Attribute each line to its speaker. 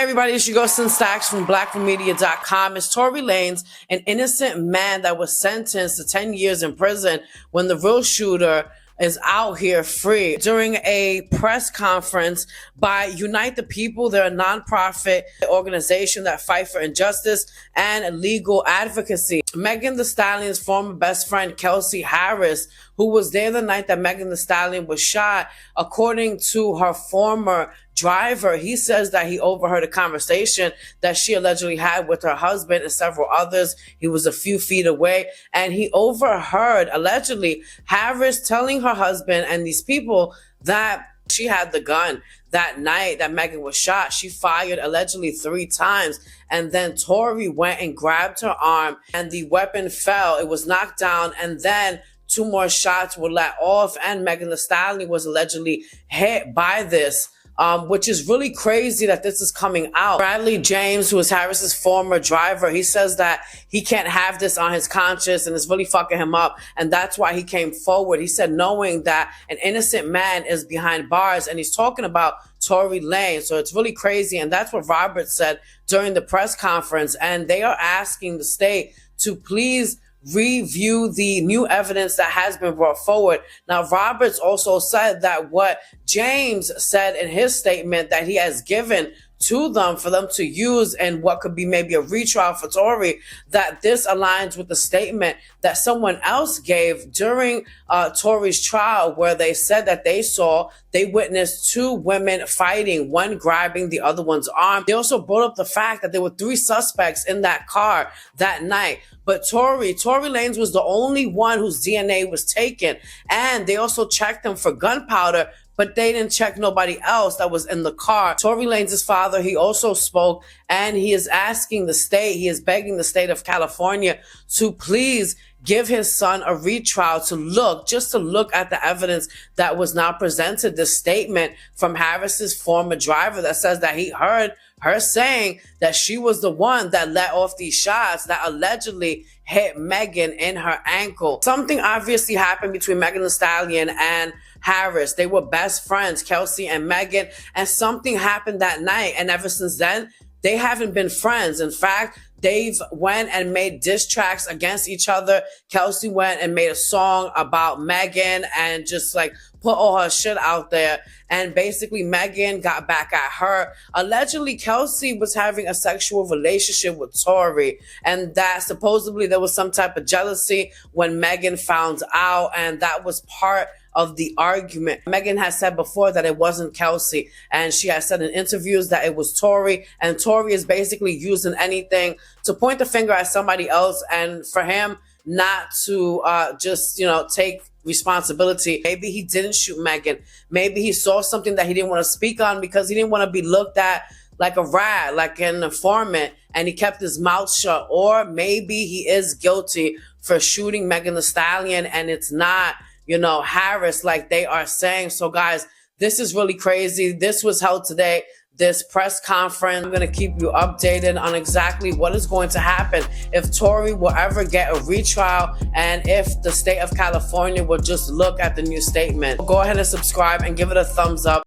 Speaker 1: Everybody, it's your girl Sin Stacks from blackroommedia.com. It's Tory Lanez, an innocent man that was sentenced to 10 years in prison when the real shooter is out here free. During a press conference by Unite the People, they're a nonprofit organization that fight for injustice and legal advocacy. Megan Thee Stallion's former best friend, Kelsey Harris, who was there the night that Megan Thee Stallion was shot, according to her former driver, he says that he overheard a conversation that she allegedly had with her husband and several others. He was a few feet away, and he overheard, allegedly, Harris telling her husband and these people that she had the gun that night that Megan was shot. She fired allegedly 3 times, and then Tory went and grabbed her arm, and the weapon fell. It was knocked down, and then 2 more shots were let off, and Megan Thee Stallion was allegedly hit by this. Which is really crazy that this is coming out. Bradley James, who is Harris's former driver, he says that he can't have this on his conscience and it's really fucking him up. And that's why he came forward. He said, knowing that an innocent man is behind bars, and he's talking about Tory Lanez. So it's really crazy. And that's what Robert said during the press conference. And they are asking the state to please review the new evidence that has been brought forward. Now, Roberts also said that what James said in his statement that he has given to them for them to use and what could be maybe a retrial for Tory, that this aligns with the statement that someone else gave during Tory's trial, where they said that they witnessed 2 women fighting, one grabbing the other one's arm. They also brought up the fact that there were 3 suspects in that car that night. But Tory Lanez was the only one whose DNA was taken. And they also checked him for gunpowder, but they didn't check nobody else that was in the car. Tory Lanez's father, he also spoke, and he is asking the state, he is begging the state of California to please give his son a retrial to look at the evidence that was not presented. This statement from Harris's former driver that says that he heard her saying that she was the one that let off these shots that allegedly hit Megan in her ankle. Something obviously happened between Megan Thee Stallion and Harris. They were best friends, Kelsey and Megan, and something happened that night. And ever since then, they haven't been friends. In fact, they've went and made diss tracks against each other. Kelsey went and made a song about Megan and just like put all her shit out there. And basically Megan got back at her. Allegedly, Kelsey was having a sexual relationship with Tory, and that supposedly there was some type of jealousy when Megan found out, and that was part of the argument. Megan has said before that it wasn't Kelsey, and she has said in interviews that it was Tory, and Tory is basically using anything to point the finger at somebody else, and for him not to just, take responsibility. Maybe he didn't shoot Megan. Maybe he saw something that he didn't want to speak on because he didn't want to be looked at like a rat, like an informant, and he kept his mouth shut. Or maybe he is guilty for shooting Megan Thee Stallion and it's not, Harris like they are saying. So guys, this is really crazy. This was held today, this press conference. I'm going to keep you updated on exactly what is going to happen if Tory will ever get a retrial, and if the state of California will just look at the new statement. Go ahead and subscribe and give it a thumbs up.